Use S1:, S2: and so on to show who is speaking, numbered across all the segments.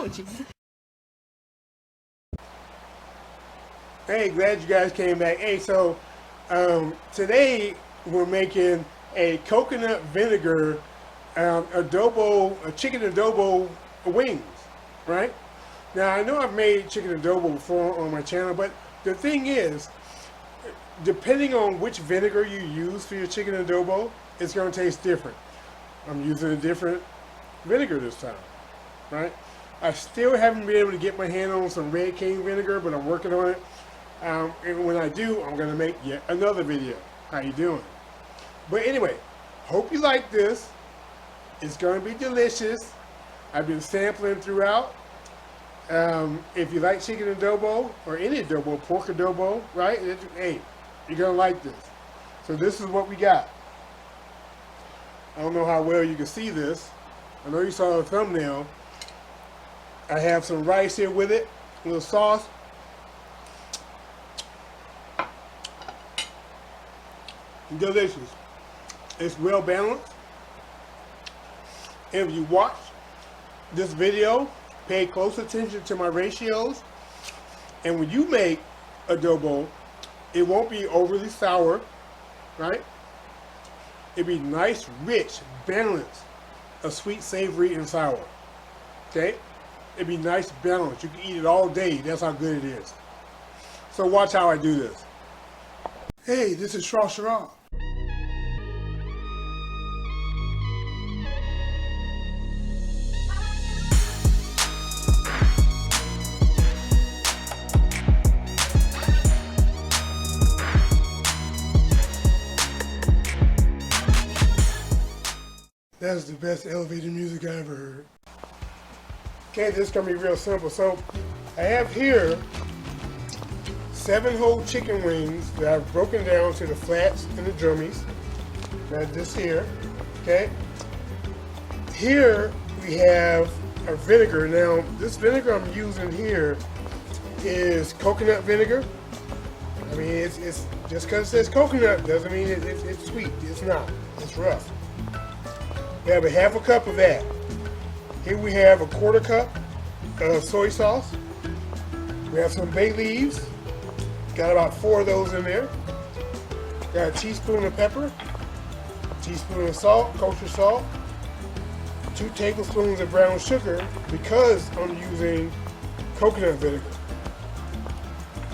S1: emoji.
S2: Hey, glad you guys came back. Hey, so today we're making a coconut vinegar adobo, chicken adobo wings, right? Now I know I've made chicken adobo before on my channel, but the thing is, depending on which vinegar you use for your chicken adobo, it's going to taste different. I'm using a different vinegar this time, right? I still haven't been able to get my hand on some Red King vinegar, but I'm working on it. And when I do, I'm going to make yet another video. How you doing? But anyway, hope you like this. It's going to be delicious. I've been sampling throughout. If you like chicken adobo or any adobo, pork adobo, right? Hey, you're going to like this. So this is what we got. I don't know how well you can see this. I know you saw the thumbnail. I have some rice here with it, a little sauce. Delicious. It's well balanced. If you watch this video, pay close attention to my ratios. And when you make adobo, it won't be overly sour, right? It'll be nice, rich, balanced of sweet, savory, and sour. Okay? It'll be nice, balanced. You can eat it all day. That's how good it is. So watch how I do this. Hey, this is Shrashira. That's the best elevator music I ever heard. Okay, this is gonna be real simple. So I have here 7 whole chicken wings that I've broken down to the flats and the drummies. Got this here, okay? Here we have our vinegar. Now, this vinegar I'm using here is coconut vinegar. I mean, it's just because it says coconut doesn't mean it's sweet. It's not. It's rough. We have a half a cup of that. Here we have a 1/4 cup of soy sauce. We have some bay leaves. Got about 4 of those in there. Got a teaspoon of pepper, a teaspoon of salt, kosher salt, 2 tablespoons of brown sugar because I'm using coconut vinegar.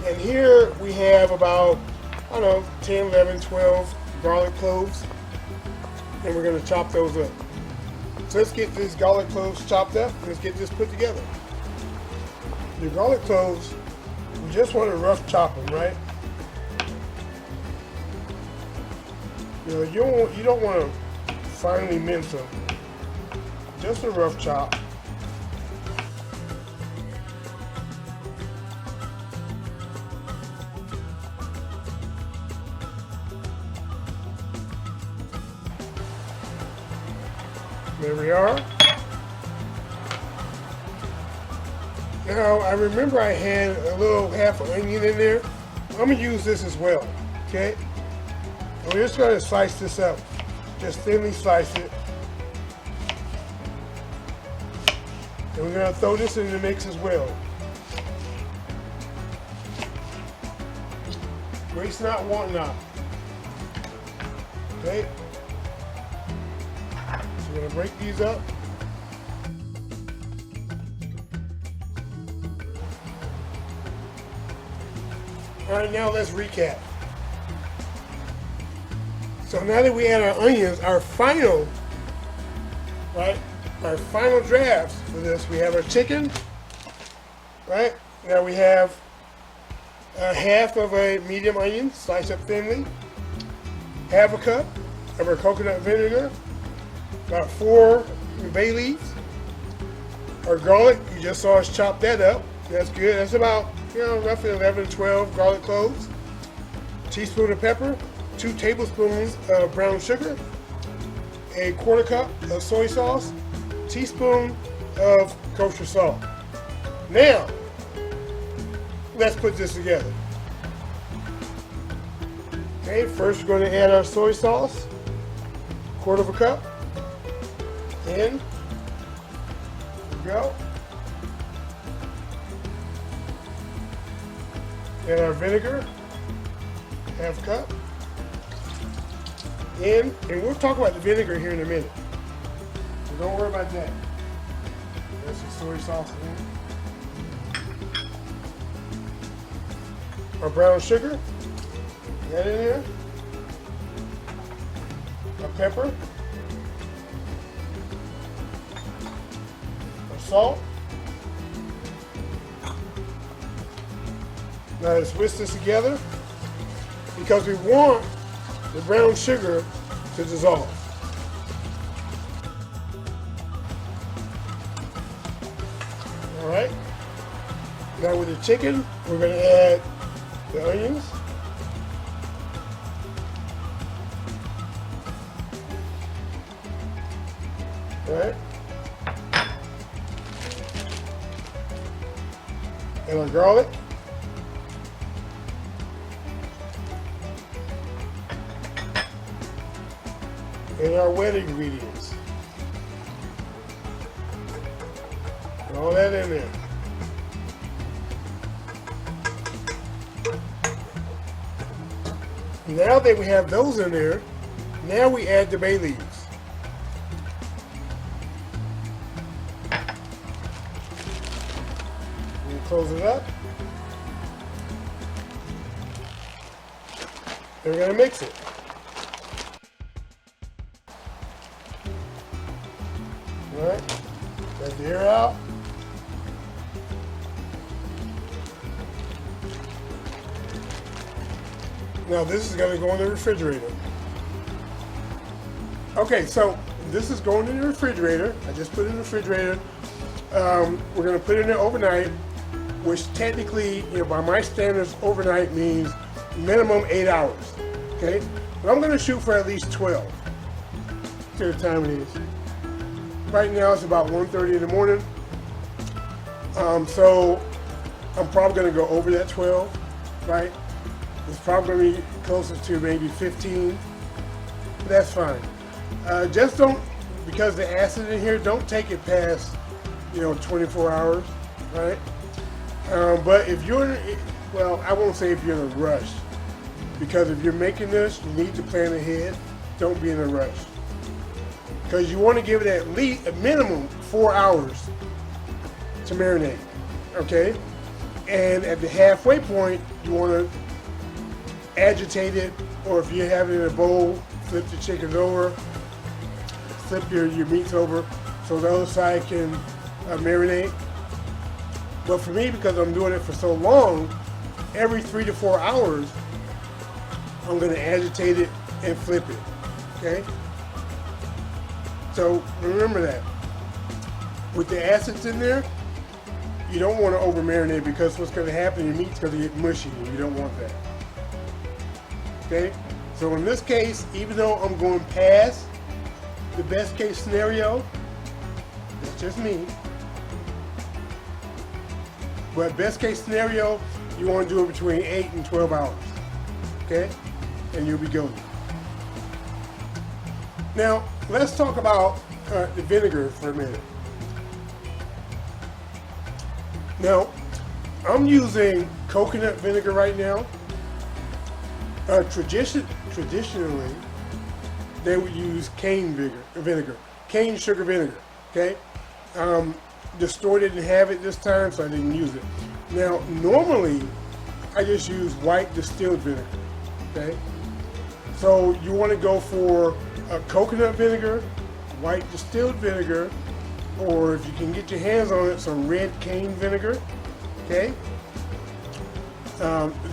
S2: And here we have about, I don't know, 10, 11, 12 garlic cloves. And we're going to chop those up. So let's get these garlic cloves chopped up. Let's get this put together. The garlic cloves, you just want to rough chop them, right? You know, you don't want to finely mince them. Just a rough chop. There we are. Now, I remember I had a little half an onion in there. I'm going to use this as well, okay? And we're just going to slice this up. Just thinly slice it. And we're going to throw this in the mix as well. Waste not, want not. Okay? We're going to break these up. Alright, now let's recap. So now that we add our onions, our final drafts for this, we have our chicken, right? Now we have half of a medium onion, sliced up thinly, half a cup of our coconut vinegar, about 4 bay leaves. Our garlic, you just saw us chop that up. That's good. That's about, roughly 11, 12 garlic cloves. A teaspoon of pepper, 2 tablespoons of brown sugar, a 1/4 cup of soy sauce, teaspoon of kosher salt. Now, let's put this together. Okay, first we're going to add our soy sauce, 1/4 cup. In. There we go. And our vinegar, half cup. And we'll talk about the vinegar here in a minute. So don't worry about that. There's some soy sauce in there. Our brown sugar, that in there. Our pepper. Our salt. Now let's whisk this together because we want the brown sugar to dissolve. All right. Now with the chicken, we're going to add the onions. All right. And our garlic. And our wet ingredients. And all that in there. Now that we have those in there, now we add the bay leaves. We close it up. And we're going to mix it. Alright, let the air out. Now this is going to go in the refrigerator. Okay, so this is going in the refrigerator. I just put it in the refrigerator. We're going to put it in there overnight, which technically, by my standards, overnight means minimum 8 hours. Okay, but I'm going to shoot for at least 12. See what time it is. Right now it's about 1:30 in the morning. So I'm probably going to go over that 12, right? It's probably going to be closer to maybe 15. But that's fine. Just don't, because the acid in here, don't take it past, 24 hours, right? But if you're, well, I won't say if you're in a rush, because if you're making this, you need to plan ahead. Don't be in a rush. Because you want to give it at least a minimum 4 hours to marinate, okay? And at the halfway point, you want to agitate it, or if you have it in a bowl, flip the chicken over, flip your meats over so the other side can marinate. But for me, because I'm doing it for so long, every 3 to 4 hours, I'm going to agitate it and flip it, okay? So remember that. With the acids in there, you don't want to over marinate, because what's going to happen, your meat's going to get mushy, and you don't want that. Okay? So in this case, even though I'm going past the best case scenario, that's just me. But best case scenario, you want to do it between 8 and 12 hours. Okay? And you'll be golden. Now, let's talk about the vinegar for a minute. Now, I'm using coconut vinegar right now. Traditionally, they would use cane vinegar, cane sugar vinegar, okay? The store didn't have it this time, so I didn't use it. Now, normally, I just use white distilled vinegar, okay? So you want to go for coconut vinegar, white distilled vinegar, or if you can get your hands on it, some red cane vinegar, okay?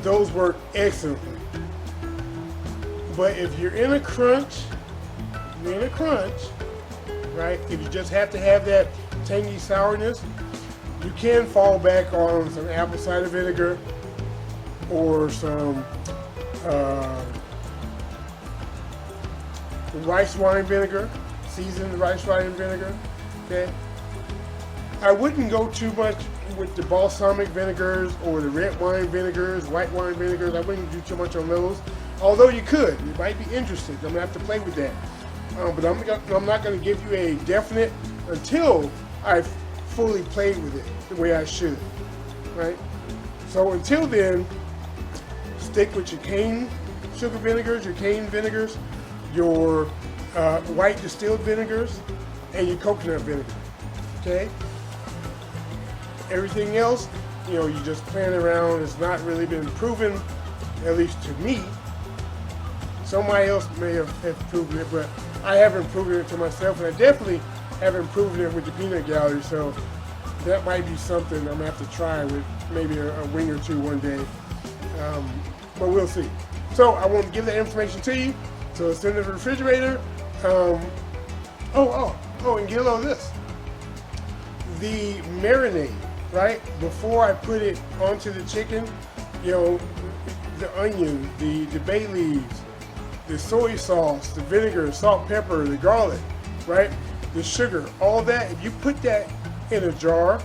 S2: Those work excellently. But if you're in a crunch, right, if you just have to have that tangy sourness, you can fall back on some apple cider vinegar or some rice wine vinegar, seasoned rice wine vinegar, okay? I wouldn't go too much with the balsamic vinegars or the red wine vinegars, white wine vinegars. I wouldn't do too much on those. Although you could, you might be interested. I'm gonna have to play with that. But I'm not gonna give you a definite until I've fully played with it the way I should, right? So until then, stick with your cane sugar vinegars, your cane vinegars, your white distilled vinegars, and your coconut vinegar. Okay? Everything else, you know, you just playing around. It's not really been proven, at least to me. Somebody else may have proven it, but I haven't proven it to myself, and I definitely haven't proven it with the peanut gallery, so that might be something I'm gonna have to try with maybe a wing or two one day, but we'll see. So I want to give that information to you, so it's in the refrigerator. And get a load of this. The marinade, right, before I put it onto the chicken, you know, the onion, the bay leaves, the soy sauce, the vinegar, salt, pepper, the garlic, right? The sugar, all that. If you put that in a jar,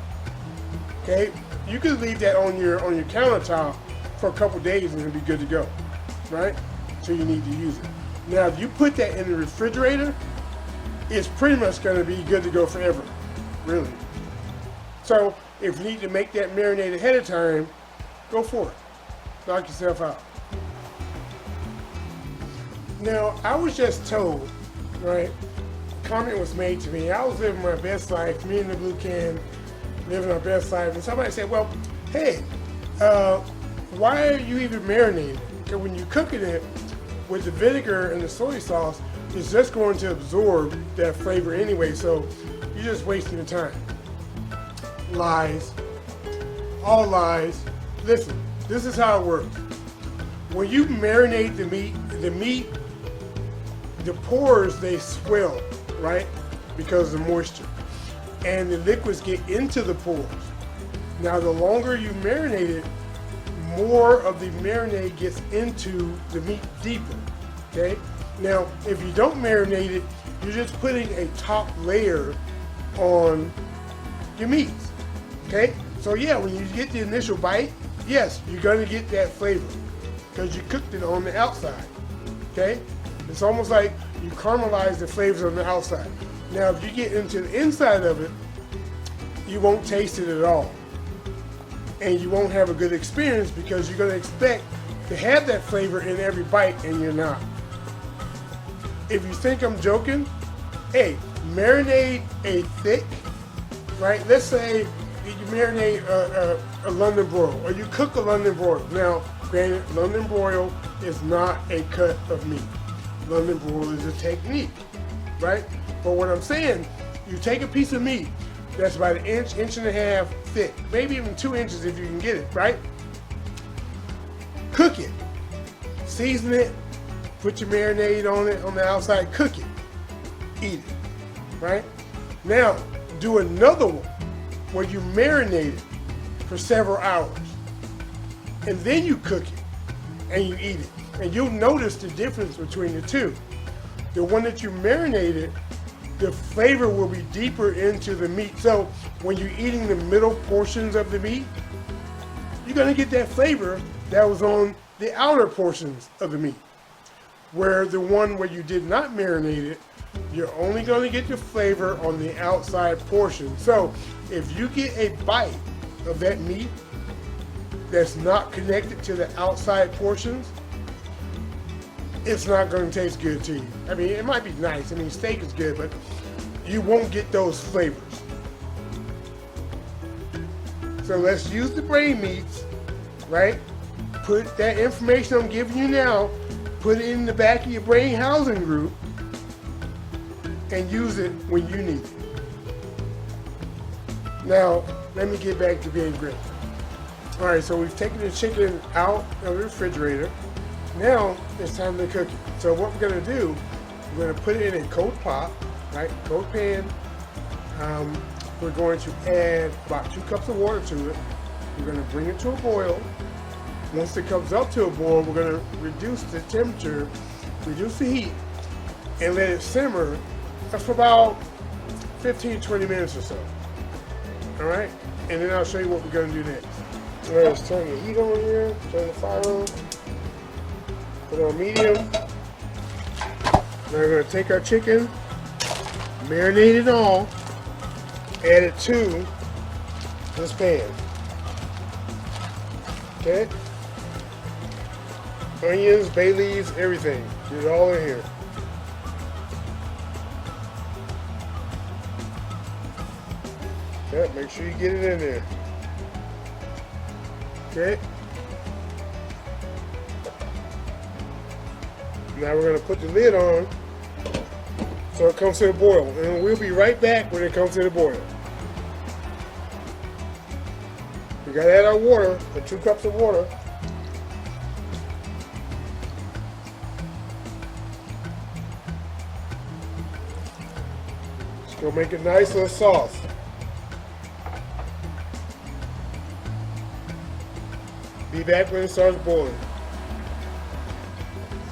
S2: okay, you can leave that on your countertop for a couple days and it'll be good to go, right? So you need to use it. Now, if you put that in the refrigerator, it's pretty much going to be good to go forever, really. So if you need to make that marinade ahead of time, go for it. Knock yourself out. Now, I was just told, right, a comment was made to me, I was living my best life, me and the blue can, living our best life, and somebody said, well, hey, why are you even marinating? Because when you're cooking it with the vinegar and the soy sauce, it's just going to absorb that flavor anyway, so you're just wasting your time. Lies. All lies. Listen, this is how it works. When you marinate the meat, the pores, they swell, right? Because of the moisture. And the liquids get into the pores. Now, the longer you marinate it, more of the marinade gets into the meat deeper, okay? Now, if you don't marinate it, you're just putting a top layer on your meats, okay? So yeah, when you get the initial bite, yes, you're gonna get that flavor because you cooked it on the outside, okay? It's almost like you caramelize the flavors on the outside. Now, if you get into the inside of it, you won't taste it at all. And you won't have a good experience because you're gonna expect to have that flavor in every bite and you're not. If you think I'm joking, hey, marinate a thick, right? Let's say you marinate a London broil or you cook a London broil. Now, granted, London broil is not a cut of meat. London broil is a technique, right? But what I'm saying, you take a piece of meat that's about an inch, inch and a half thick, maybe even 2 inches if you can get it, right? Cook it, season it, put your marinade on it on the outside, cook it, eat it, right? Now, do another one where you marinate it for several hours, and then you cook it and you eat it. And you'll notice the difference between the two. The one that you marinated, the flavor will be deeper into the meat. So when you're eating the middle portions of the meat, you're gonna get that flavor that was on the outer portions of the meat. Where the one where you did not marinate it, you're only gonna get the flavor on the outside portion. So if you get a bite of that meat that's not connected to the outside portions, it's not going to taste good to you. I mean, it might be nice. I mean, steak is good, but you won't get those flavors. So let's use the brain meats, right? Put that information I'm giving you now, put it in the back of your brain housing group, and use it when you need it. Now, let me get back to being great. All right, so we've taken the chicken out of the refrigerator. Now it's time to cook it. So what we're gonna do, we're gonna put it in a cold pot, right? Cold pan. We're going to add about 2 cups of water to it. We're gonna bring it to a boil. Once it comes up to a boil, we're gonna reduce the temperature, reduce the heat, and let it simmer for about 15, 20 minutes or so. All right? And then I'll show you what we're gonna do next. All right, let's turn the heat on here, turn the fire on. Put it on medium. Now we're going to take our chicken, marinate it all, add it to this pan. Okay? onions, bay leaves, everything. Get it all in here. Okay, make sure you get it in there. Okay. Now we're going to put the lid on so it comes to a boil. And we'll be right back when it comes to the boil. We got to add our water, the 2 cups of water. Just going to make a nice little sauce. Be back when it starts boiling.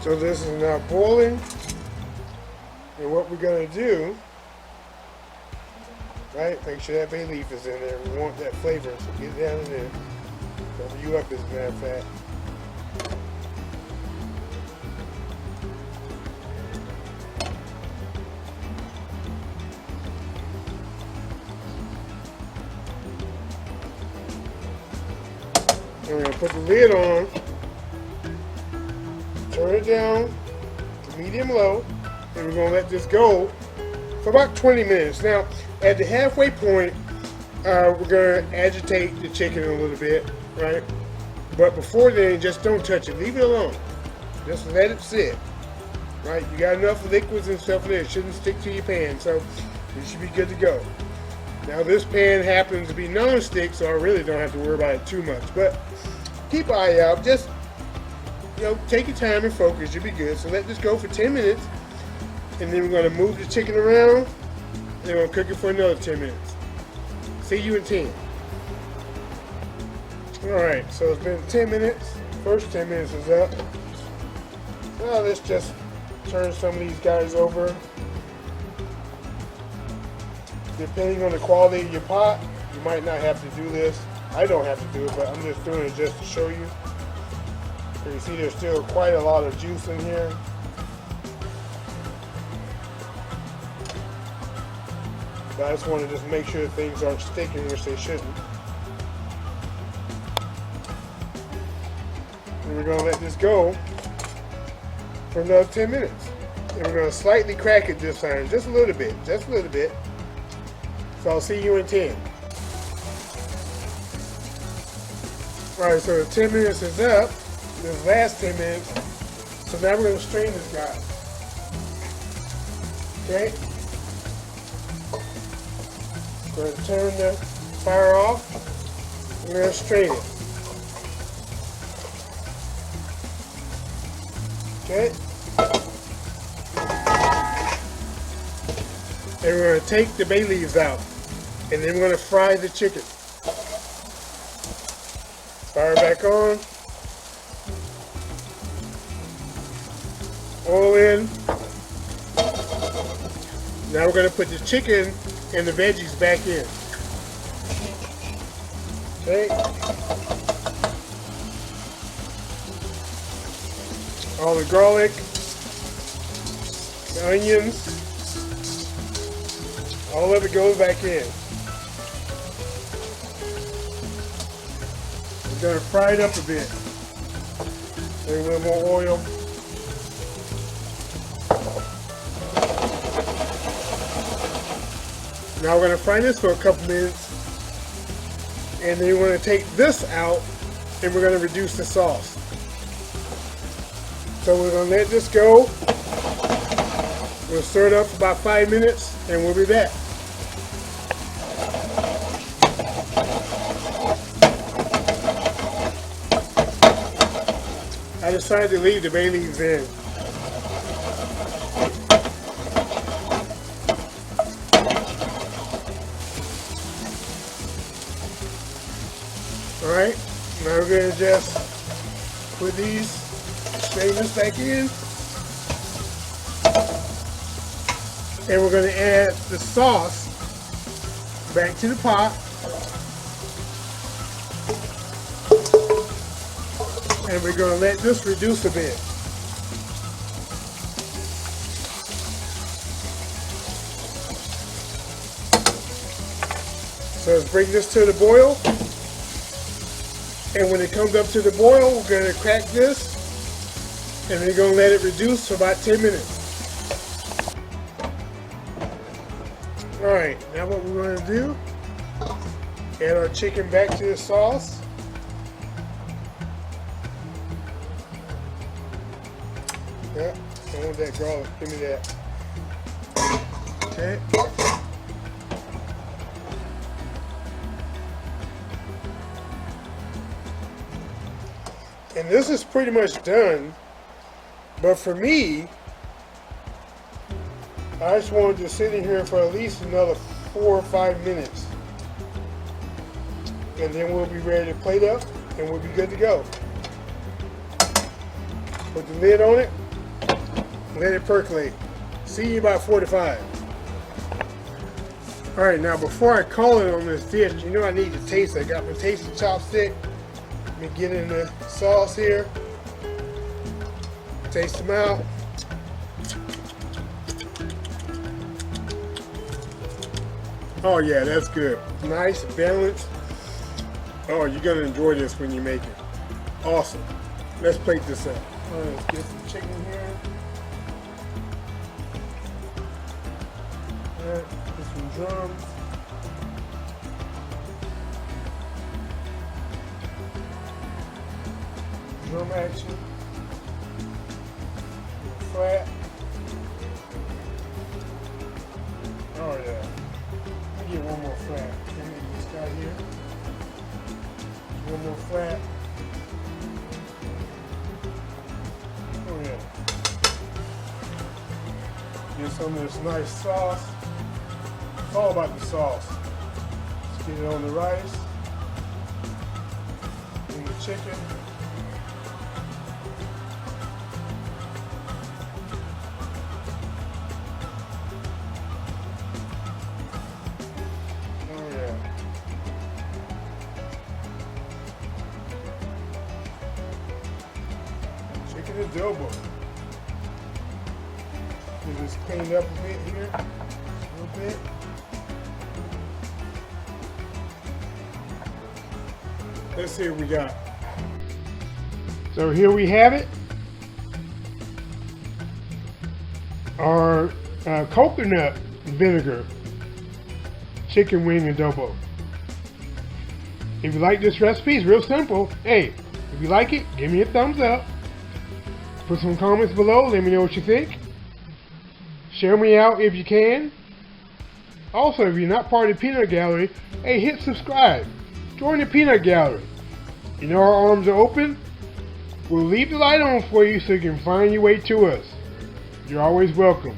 S2: So this is now boiling, and what we're going to do, right, make sure that bay leaf is in there. We want that flavor, so get it down in there. Cover you up, as a matter of fact. And we're going to put the lid on. Turn it down to medium-low, and we're going to let this go for about 20 minutes. Now, at the halfway point, we're going to agitate the chicken a little bit, right? But before then, just don't touch it. Leave it alone. Just let it sit, right? You got enough liquids and stuff there. It shouldn't stick to your pan, so you should be good to go. Now, this pan happens to be non-stick, so I really don't have to worry about it too much. But keep an eye out. Just take your time and focus. You'll be good. So let this go for 10 minutes, and then we're going to move the chicken around, and we're going to cook it for another 10 minutes. See you in 10. Alright, so it's been 10 minutes. First 10 minutes is up. Now let's just turn some of these guys over. Depending on the quality of your pot, you might not have to do this. I don't have to do it, but I'm just doing it just to show you. You see there's still quite a lot of juice in here. But I just want to just make sure things aren't sticking, which they shouldn't. And we're going to let this go for another 10 minutes. And we're going to slightly crack it this time, just a little bit, just a little bit. So I'll see you in 10. Alright, so the 10 minutes is up. This last 10 minutes. So now we're going to strain this guy. Okay? We're going to turn the fire off. We're going to strain it. Okay? And we're going to take the bay leaves out. And then we're going to fry the chicken. Fire back on. Oil in. Now we're going to put the chicken and the veggies back in. Okay. All the garlic, the onions, all of it goes back in. We're going to fry it up a bit. Maybe a little more oil. Now we're going to fry this for a couple minutes, and then we're going to take this out, and we're going to reduce the sauce. So we're going to let this go. We'll stir it up for about 5 minutes, and we'll be back. I decided to leave the bay leaves in. Alright, now we're going to just put these, strain this back in. And we're going to add the sauce back to the pot. And we're going to let this reduce a bit. So let's bring this to the boil. And when it comes up to the boil, we're going to crack this And we're going to let it reduce for about 10 minutes. Alright, now what we're going to do, add our chicken back to the sauce. Yeah, I want that garlic. Give me that. Okay. And this is pretty much done. But for me, I just wanted to sit in here for at least another 4 or 5 minutes. And then we'll be ready to plate up and we'll be good to go. Put the lid on it, let it percolate. See you about 4 to 5. Alright, now before I call it on this dish, you know I need to taste it. I got my tasting chopstick. Let me get in the sauce here. Taste them out. Oh yeah, that's good. Nice, balanced. Oh, you're gonna enjoy this when you make it. Awesome. Let's plate this up. Alright, let's get some chicken here. Alright, get some drums. Drum action. Flat. Oh yeah. Let me get one more flat. Let me get this guy here. One more flat. Oh yeah. Get some of this nice sauce. It's all about the sauce. Let's get it on the rice. And the chicken. Adobo. Get this cleaned up a bit here, a little bit. Let's see what we got. So here we have it. Our coconut vinegar chicken wing adobo. If you like this recipe, it's real simple. Hey, if you like it, give me a thumbs up. Put some comments below, let me know what you think. Share me out if you can. Also, if you're not part of the Peanut Gallery, hey, hit subscribe. Join the Peanut Gallery. You know our arms are open. We'll leave the light on for you so you can find your way to us. You're always welcome.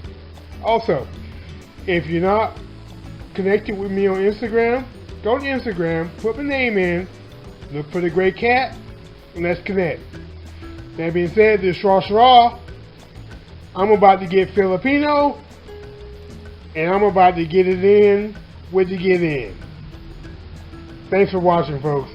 S2: Also, if you're not connected with me on Instagram, go to Instagram, put my name in, look for the gray cat, and let's connect. That being said, this Shrashira, I'm about to get Filipino, and I'm about to get it in with the get in. Thanks for watching, folks.